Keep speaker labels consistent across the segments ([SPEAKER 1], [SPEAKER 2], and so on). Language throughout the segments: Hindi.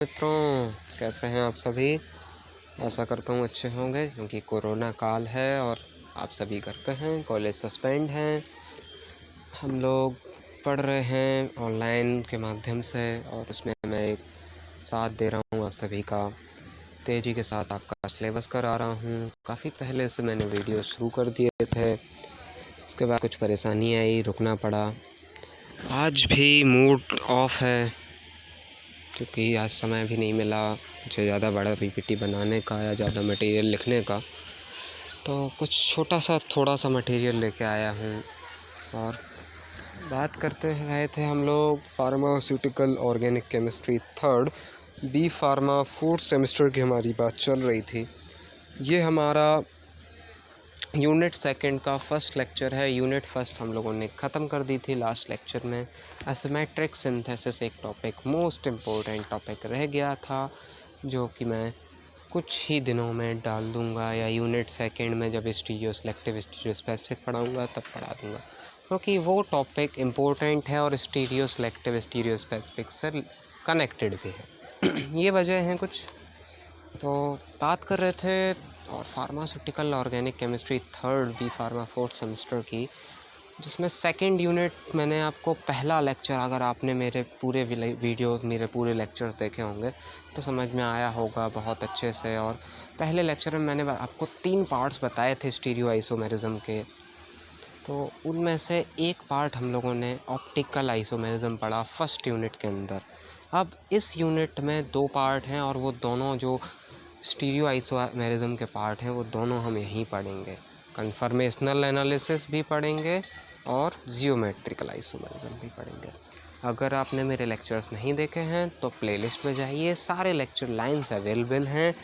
[SPEAKER 1] मित्रों, कैसे हैं आप सभी। आशा करता हूँ अच्छे होंगे, क्योंकि कोरोना काल है और आप सभी घर पे हैं, कॉलेज सस्पेंड हैं। हम लोग पढ़ रहे हैं ऑनलाइन के माध्यम से, और उसमें मैं एक साथ दे रहा हूँ आप सभी का। तेज़ी के साथ आपका सिलेबस करा रहा हूँ। काफ़ी पहले से मैंने वीडियो शुरू कर दिए थे, उसके बाद कुछ परेशानी आई, रुकना पड़ा। आज भी मूड ऑफ है, क्योंकि आज समय भी नहीं मिला मुझे ज़्यादा बड़ा पीपीटी बनाने का या ज़्यादा मटेरियल लिखने का। तो कुछ थोड़ा सा मटेरियल लेके आया हूँ। और बात करते रहे थे हम लोग pharmaceutical organic chemistry third, B pharma fourth semester की हमारी बात चल रही थी। ये हमारा यूनिट सेकंड का फर्स्ट लेक्चर है। यूनिट फर्स्ट हम लोगों ने ख़त्म कर दी थी लास्ट लेक्चर में। एसिमेट्रिक सिंथेसिस एक टॉपिक, मोस्ट इम्पोर्टेंट टॉपिक रह गया था, जो कि मैं कुछ ही दिनों में डाल दूंगा, या यूनिट सेकंड में जब स्टीरियो सिलेक्टिव स्टीरियो स्पेसिफिक पढ़ाऊँगा तब पढ़ा दूंगा, क्योंकि वो टॉपिक इम्पोर्टेंट है और स्टीरियो सिलेक्टिव स्टीरियो स्पेसिफिक से कनेक्टेड भी है। ये वजह हैं कुछ। तो बात कर रहे थे और pharmaceutical organic chemistry third, B pharma fourth semester की, जिसमें सेकंड यूनिट मैंने आपको पहला लेक्चर, अगर आपने मेरे पूरे मेरे पूरे लेक्चर्स देखे होंगे तो समझ में आया होगा बहुत अच्छे से। और पहले लेक्चर में मैंने आपको 3 पार्ट्स बताए थे स्टीरियो आइसोमेरिज्म के। तो उनमें से एक पार्ट हम लोगों ने ऑप्टिकल आइसोमेरिज्म पढ़ा फर्स्ट यूनिट के अंदर। अब इस यूनिट में 2 पार्ट हैं, और वो दोनों जो स्टीरियो आइसोमेरिज्म के पार्ट हैं वो दोनों हम यहीं पढ़ेंगे। कन्फर्मेशनल एनालिसिस भी पढ़ेंगे और जियोमेट्रिकल आइसोमेरिज्म भी पढ़ेंगे। अगर आपने मेरे लेक्चर्स नहीं देखे हैं तो प्लेलिस्ट में जाइए, सारे लेक्चर लाइन्स अवेलेबल हैं।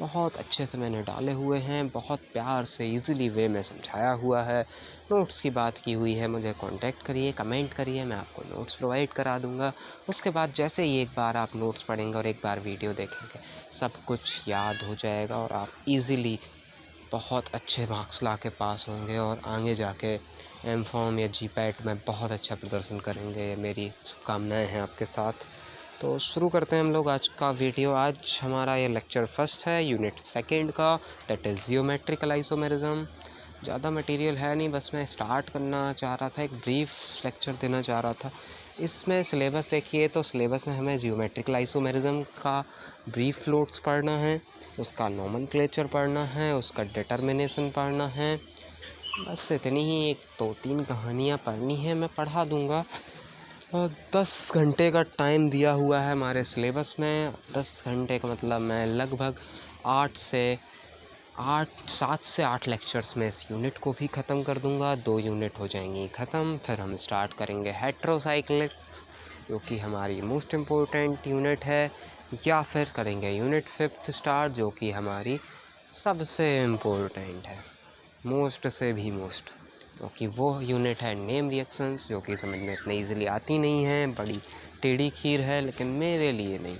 [SPEAKER 1] बहुत अच्छे से मैंने डाले हुए हैं, बहुत प्यार से ईज़िली वे में समझाया हुआ है। नोट्स की बात की हुई है, मुझे कांटेक्ट करिए, कमेंट करिए, मैं आपको नोट्स प्रोवाइड करा दूंगा। उसके बाद जैसे ही एक बार आप नोट्स पढ़ेंगे और एक बार वीडियो देखेंगे, सब कुछ याद हो जाएगा और आप इजीली बहुत अच्छे मार्क्स ला के पास होंगे, और आगे जाके एम.फॉर्म या जी.पैट में बहुत अच्छा प्रदर्शन करेंगे। ये मेरी शुभकामनाएँ हैं आपके साथ। तो शुरू करते हैं हम लोग आज का वीडियो। आज हमारा ये लेक्चर फर्स्ट है यूनिट सेकंड का, दैट इज़ जियोमेट्रिकल आइसोमेरिज्म। ज़्यादा मटेरियल है नहीं, बस मैं स्टार्ट करना चाह रहा था, एक ब्रीफ लेक्चर देना चाह रहा था। इसमें सिलेबस देखिए, तो सिलेबस में हमें जियोमेट्रिकल आइसोमेरिज्म का ब्रीफ नोट्स पढ़ना है, उसका नोमेनक्लेचर पढ़ना है, उसका डिटर्मिनेशन पढ़ना है। बस इतनी ही 1-2-3 कहानियाँ पढ़नी है, मैं पढ़ा दूँगा। और 10 घंटे का टाइम दिया हुआ है हमारे सिलेबस में। 10 घंटे का मतलब मैं लगभग 7 से 8 लेक्चर्स में इस यूनिट को भी ख़त्म कर दूंगा। 2 यूनिट हो जाएंगी ख़त्म, फिर हम स्टार्ट करेंगे हेट्रोसाइक्लिक्स, जो कि हमारी मोस्ट इम्पोर्टेंट यूनिट है, या फिर करेंगे यूनिट 5th स्टार्ट, जो कि हमारी सबसे इम्पोर्टेंट है, मोस्ट से भी मोस्ट, क्योंकि वो यूनिट है नेम रिएक्शंस, जो कि समझ में इतनी ईजिली आती नहीं है, बड़ी टेढ़ी खीर है, लेकिन मेरे लिए नहीं,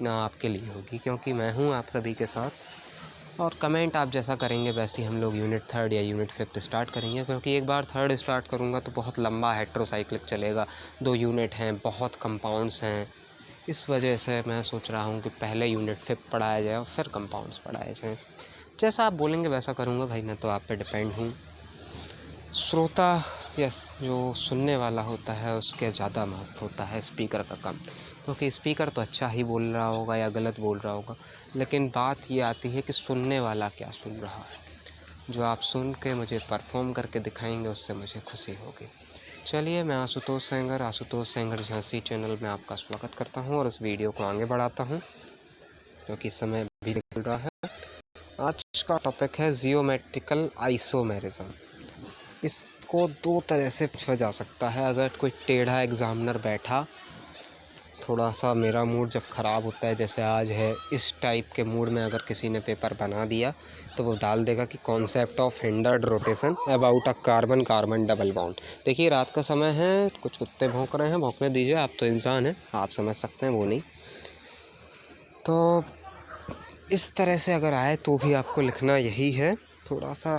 [SPEAKER 1] ना आपके लिए होगी, क्योंकि मैं हूँ आप सभी के साथ। और कमेंट आप जैसा करेंगे वैसे ही हम लोग यूनिट 3rd या यूनिट 5th स्टार्ट करेंगे, क्योंकि एक बार 3rd स्टार्ट करूँगा तो बहुत लंबा हेट्रोसाइक्लिक चलेगा। 2 यूनिट हैं, बहुत कंपाउंड्स हैं, इस वजह से मैं सोच रहा हूँ कि पहले यूनिट 5th पढ़ाया जाए और फिर कंपाउंड्स पढ़ाए जाएँ। जैसा आप बोलेंगे वैसा करूँगा भाई, मैं तो आप पे डिपेंड हूँ। श्रोता जो सुनने वाला होता है उसके ज़्यादा महत्व होता है स्पीकर का कम, क्योंकि स्पीकर तो अच्छा ही बोल रहा होगा या गलत बोल रहा होगा, लेकिन बात ये आती है कि सुनने वाला क्या सुन रहा है। जो आप सुन के मुझे परफॉर्म करके दिखाएंगे उससे मुझे खुशी होगी। चलिए, मैं आशुतोष सेंगर झांसी चैनल में आपका स्वागत करता हूँ और इस वीडियो को आगे बढ़ाता हूँ, क्योंकि समय भी निकल रहा है। आज का टॉपिक है जियोमेट्रिकल आइसोमेरिज्म। इसको 2 तरह से पूछा जा सकता है। अगर कोई टेढ़ा एग्ज़ामिनर बैठा, थोड़ा सा मेरा मूड जब ख़राब होता है जैसे आज है, इस टाइप के मूड में अगर किसी ने पेपर बना दिया तो वो डाल देगा कि concept of hindered rotation about a carbon carbon double bond. देखिए, रात का समय है, कुछ कुत्ते भौंक रहे हैं, भौंकने दीजिए, आप तो इंसान हैं, आप समझ सकते हैं, वो नहीं। तो इस तरह से अगर आए तो भी आपको लिखना यही है, थोड़ा सा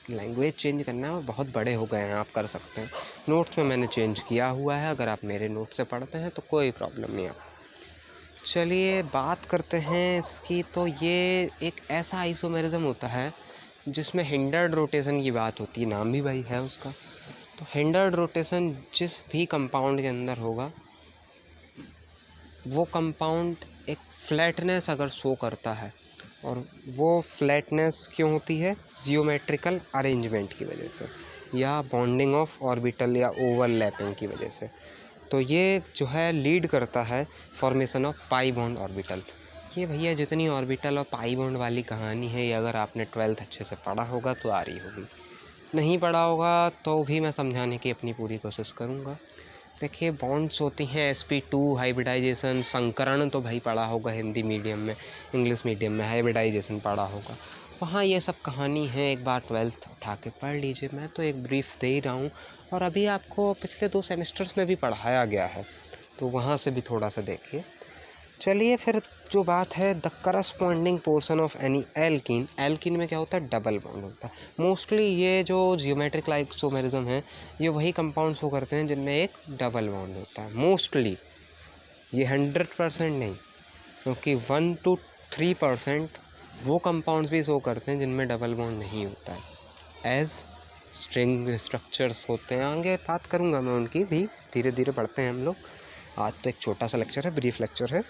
[SPEAKER 1] लैंग्वेज चेंज करना है, और बहुत बड़े हो गए हैं, आप कर सकते हैं। नोट्स में मैंने चेंज किया हुआ है, अगर आप मेरे नोट से पढ़ते हैं तो कोई प्रॉब्लम नहीं आपको। चलिए बात करते हैं इसकी। तो ये एक ऐसा आइसोमेरिज्म होता है जिसमें हिंडर्ड रोटेशन की बात होती है, नाम भी भाई है उसका। तो हिंडर्ड रोटेशन जिस भी कंपाउंड के अंदर होगा वो कंपाउंड एक फ्लैटनेस अगर शो करता है, और वो फ्लैटनेस क्यों होती है? जियोमेट्रिकल अरेंजमेंट की वजह से, या बॉन्डिंग ऑफ ऑर्बिटल या ओवरलैपिंग की वजह से। तो ये जो है लीड करता है formation of pi bond orbital. ये भैया जितनी ऑर्बिटल और पाई बॉन्ड वाली कहानी है, ये अगर आपने 12th अच्छे से पढ़ा होगा तो आ रही होगी, नहीं पढ़ा होगा तो भी मैं समझाने की अपनी पूरी कोशिश करूँगा। देखिए बॉन्ड्स होती हैं sp2 हाइब्रिडाइजेशन, संकरण तो भाई पढ़ा होगा हिंदी मीडियम में, इंग्लिश मीडियम में हाइब्रिडाइजेशन पढ़ा होगा, वहाँ ये सब कहानी है। एक बार 12th उठा के पढ़ लीजिए, मैं तो एक ब्रीफ दे ही रहा हूँ, और अभी आपको पिछले 2 सेमेस्टर्स में भी पढ़ाया गया है, तो वहाँ से भी थोड़ा सा देखिए। चलिए फिर जो बात है, the corresponding portion of any alkene. Alkene में क्या होता है? डबल बॉन्ड होता है। मोस्टली ये जो जियोमेट्रिक आइसोमेरिज्म है, ये वही कंपाउंड शो करते हैं जिनमें एक डबल बॉन्ड होता है मोस्टली। ये 100% नहीं, क्योंकि 1 to 3% वो कंपाउंड्स भी शो करते हैं जिनमें डबल बॉन्ड नहीं होता है, एज स्ट्रिंग स्ट्रक्चर्स होते हैं। आगे बात करूँगा मैं उनकी भी, धीरे धीरे पढ़ते हैं हम लोग। आज तो एक छोटा सा लेक्चर है, ब्रीफ लेक्चर है।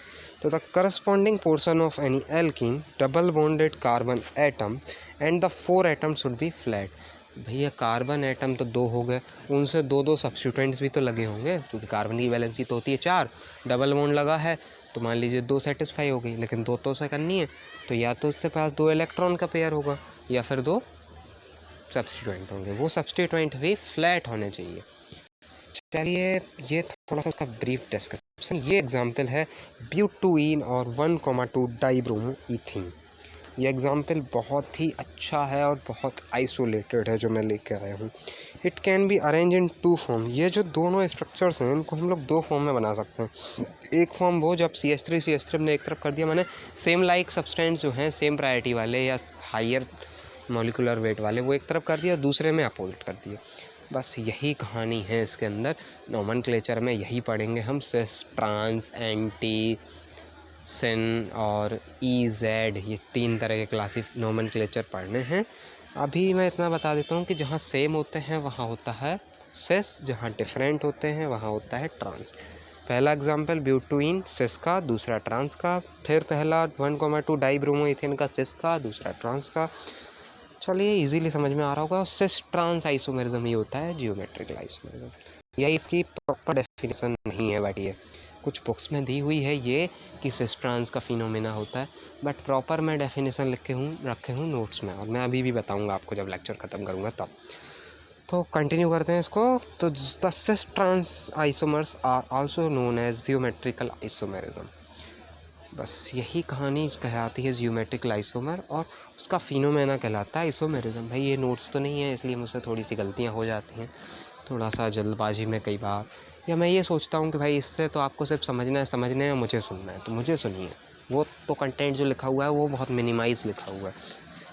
[SPEAKER 1] तो the corresponding portion of any alkene double bonded carbon atom and the 4 atom should be flat. भैया कार्बन एटम तो 2 हो गए, उनसे 2-2 सब्स्टिट्यूएंट्स भी तो लगे होंगे, क्योंकि कार्बन की वैलेंसी तो होती है 4, डबल बॉन्ड लगा है तो मान लीजिए 2 सेटिस्फाई हो गई, लेकिन 2 तो उसे करनी है, तो या तो उसके पास 2 इलेक्ट्रॉन का पेयर होगा या फिर 2 सब्स्टिट्यूएंट होंगे, वो सब्स्टिट्यूएंट भी फ्लैट होने चाहिए। चलिए ये थोड़ा सा उसका ब्रीफ डिस्क्रिप्शन। ये एग्जाम्पल है ब्यूटुइन और 1,2 डाइब्रोमो इथीन। ये एग्जाम्पल बहुत ही अच्छा है और बहुत आइसोलेटेड है जो मैं लेके आया हूँ। It can be arrange in 2 form. ये जो दोनों स्ट्रक्चर्स हैं इनको हम लोग 2 फॉर्म में बना सकते हैं। एक फॉर्म वो जब CH3 ने एक तरफ कर दिया, मैंने सेम लाइक सब्सटेंस जो हैं सेम प्रायोरिटी वाले या हाइयर मॉलिकुलर वेट वाले, वो एक तरफ कर दिया, दूसरे में अपोजिट कर दिया। बस यही कहानी है इसके अंदर। नोमेनक्लेचर में यही पढ़ेंगे हम, सिस, ट्रांस, एंटी, सिन और EZ, ये 3 तरह के क्लासिक नोमेनक्लेचर पढ़ने हैं। अभी मैं इतना बता देता हूँ कि जहाँ सेम होते हैं वहाँ होता है सिस, जहाँ डिफरेंट होते हैं वहाँ होता है ट्रांस। पहला एग्जाम्पल ब्यूटुइन सिस का, दूसरा ट्रांस का। फिर पहला 1,2 डाइब्रोमो इथेन का सिस का, दूसरा ट्रांस का। चलिए इजीली समझ में आ रहा होगा। सिस ट्रांस आइसोमेरिज्म ही होता है जियोमेट्रिकल आइसोमेरिज्म। यह इसकी प्रॉपर डेफिनेशन नहीं है, बट ये कुछ बुक्स में दी हुई है ये कि सिस ट्रांस का फिनोमेना होता है, बट प्रॉपर मैं डेफिनेशन रखे हूँ नोट्स में, और मैं अभी भी बताऊँगा आपको जब लेक्चर ख़त्म करूँगा तब। तो कंटिन्यू करते हैं इसको। तो the cis trans isomers are also known as geometrical isomerism. बस यही कहानी कहलाती है जियोमेट्रिकल आइसोमर, और उसका फिनोमेना कहलाता है आइसोमेरिज्म। भाई ये नोट्स तो नहीं है, इसलिए मुझसे थोड़ी सी गलतियाँ हो जाती हैं, थोड़ा सा जल्दबाजी में कई बार, या मैं ये सोचता हूँ कि भाई इससे तो आपको सिर्फ समझना है, मुझे सुनना है, तो मुझे सुनिए। वो तो कंटेंट जो लिखा हुआ है वो बहुत मिनिमाइज लिखा हुआ है,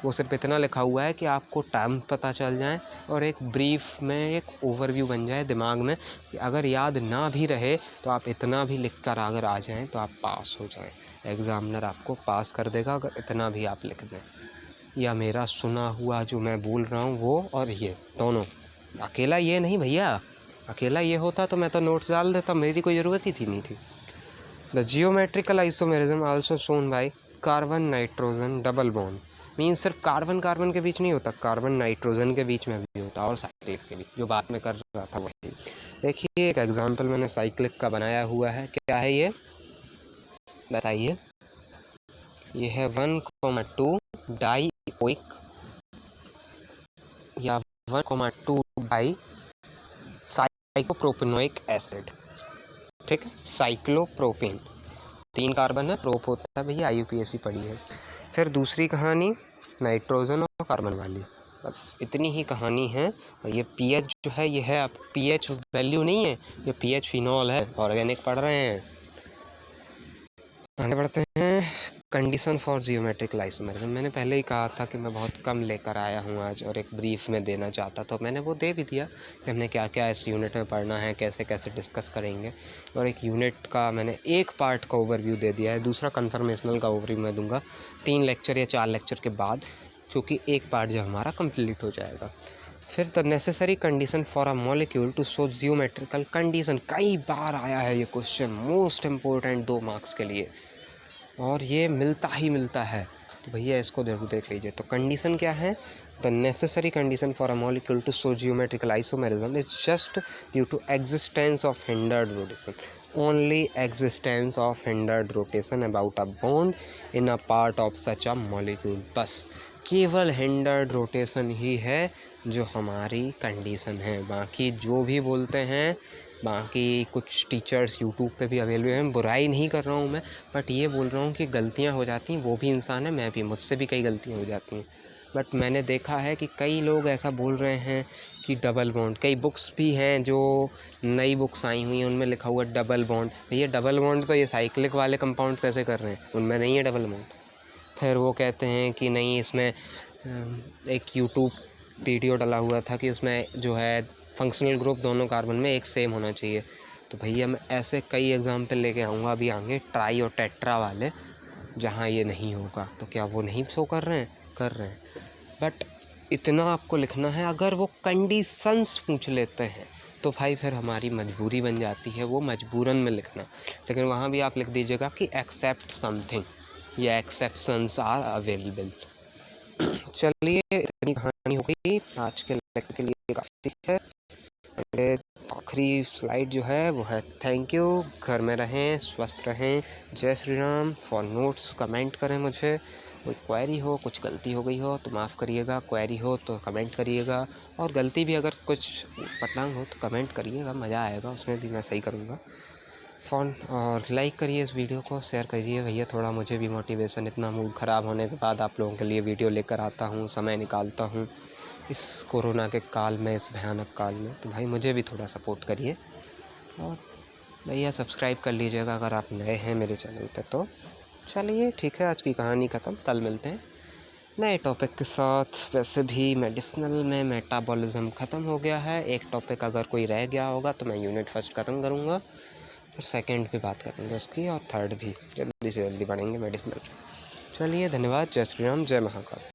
[SPEAKER 1] वो सिर्फ इतना लिखा हुआ है कि आपको टर्म पता चल जाए और एक ब्रीफ में एक ओवरव्यू बन जाए दिमाग में, कि अगर याद ना भी रहे तो आप इतना भी लिख कर अगर आ जाएँ तो आप पास हो जाएँ। एग्ज़ामिनर आपको पास कर देगा अगर इतना भी आप लिख दें, या मेरा सुना हुआ जो मैं बोल रहा हूँ वो और ये दोनों। अकेला ये नहीं भैया, अकेला ये होता तो मैं तो नोट्स डाल देता, मेरी कोई ज़रूरत ही थी नहीं थी। The geometrical isomerism also shown by carbon nitrogen double bond. Means सिर्फ कार्बन कार्बन के बीच नहीं होता, कार्बन नाइट्रोजन के बीच में भी होता, और साइक्लिक के बीच, जो बात में कर रहा था वही। देखिए एक एग्जाम्पल मैंने साइक्लिक का बनाया हुआ है, क्या है ये बताइए। ये है 1,2 डाइओइक या 1,2 डाई साइक्लोप्रोपेनोइक एसिड। ठीक है, साइक्लोप्रोपेन, 3 कार्बन है, प्रोप होता है भैया, IUPAC पढ़ी है। फिर दूसरी कहानी नाइट्रोजन और कार्बन वाली, बस इतनी ही कहानी है। और ये pH जो है ये है, आप pH वैल्यू नहीं है, ये pH फिनॉल है, ऑर्गेनिक पढ़ रहे हैं। आगे बढ़ते हैं। Condition for geometrical isomerism. मैंने पहले ही कहा था कि मैं बहुत कम लेकर आया हूँ आज, और एक ब्रीफ में देना चाहता, तो मैंने वो दे भी दिया कि हमने क्या क्या इस यूनिट में पढ़ना है, कैसे कैसे डिस्कस करेंगे। और एक यूनिट का मैंने एक पार्ट का ओवरव्यू दे दिया है, दूसरा कन्फर्मेशनल का ओवरव्यू मैं दूंगा 3 लेक्चर या 4 लेक्चर के बाद, क्योंकि एक पार्ट जो हमारा कंप्लीट हो जाएगा। फिर the necessary condition for a molecule to show geometrical condition. कई बार आया है ये क्वेश्चन, मोस्ट इम्पोर्टेंट 2 मार्क्स के लिए, और ये मिलता ही मिलता है, तो भैया इसको जरूर देख लीजिए। तो कंडीशन क्या है? The necessary condition for a molecule to show geometrical isomerism is just due to existence of hindered rotation, only existence of hindered rotation about a bond in a part of such a molecule. बस केवल हिंडर्ड रोटेशन ही है जो हमारी कंडीशन है। बाकी जो भी बोलते हैं, बाकी कुछ टीचर्स यूट्यूब पे भी अवेलेबल हैं, बुराई नहीं कर रहा हूँ मैं, बट ये बोल रहा हूँ कि गलतियाँ हो जाती हैं, वो भी इंसान है, मैं भी, मुझसे भी कई गलतियाँ हो जाती हैं। बट मैंने देखा है कि कई लोग ऐसा बोल रहे हैं कि डबल बॉन्ड, कई बुक्स भी हैं जो नई बुक्स आई हुई हैं उनमें लिखा हुआ डबल बॉन्ड। भैया डबल बॉन्ड तो ये साइक्लिक वाले कंपाउंड कैसे कर रहे हैं, उनमें नहीं है डबल बॉन्ड। फिर वो कहते हैं कि नहीं, इसमें एक यूट्यूब वीडियो डला हुआ था कि उसमें जो है फंक्शनल ग्रुप दोनों कार्बन में एक सेम होना चाहिए। तो भैया मैं ऐसे कई एग्जाम्पल लेके आऊँगा अभी आगे, ट्राई और टेट्रा वाले, जहाँ ये नहीं होगा। तो क्या वो नहीं शो कर रहे हैं? कर रहे हैं, बट इतना आपको लिखना है। अगर वो कंडीशंस पूछ लेते हैं तो भाई फिर हमारी मजबूरी बन जाती है वो मजबूरन में लिखना। लेकिन वहाँ भी आप लिख दीजिएगा कि एक्सेप्ट समथिंग या एक्सेप्शंस आर अवेलेबल। चलिए, इतनी कहानी हो गई आज के लेक्चर के लिए, काफ़ी है। आखिरी स्लाइड जो है वो है थैंक यू। घर में रहें, स्वस्थ रहें, जय Shri Ram. For notes comment करें मुझे, कोई क्वेरी हो, कुछ गलती हो गई हो तो माफ़ करिएगा, क्वेरी हो तो कमेंट करिएगा, और गलती भी अगर कुछ पटलांग हो तो कमेंट करिएगा, मज़ा आएगा, उसमें भी मैं सही करूँगा। फ़ोन और लाइक करिए इस वीडियो को, शेयर करिए भैया, थोड़ा मुझे भी मोटिवेशन, इतना मूड ख़राब होने के बाद आप लोगों के लिए वीडियो लेकर आता हूँ, समय निकालता हूँ इस कोरोना के काल में, इस भयानक काल में, तो भाई मुझे भी थोड़ा सपोर्ट करिए। और भैया सब्सक्राइब कर लीजिएगा अगर आप नए हैं मेरे चैनल पे। तो चलिए ठीक है, आज की कहानी ख़त्म, कल मिलते हैं नए टॉपिक के साथ। वैसे भी मेडिसिनल में मेटाबॉलिज्म ख़त्म हो गया है, एक टॉपिक अगर कोई रह गया होगा तो मैं यूनिट फर्स्ट ख़त्म करूँगा, फिर सेकंड भी बात करेंगे उसकी, और थर्ड भी जल्दी से जल्दी बढ़ेंगे मेडिसिनल। चलिए, धन्यवाद, जय श्री राम, जय महाकाल।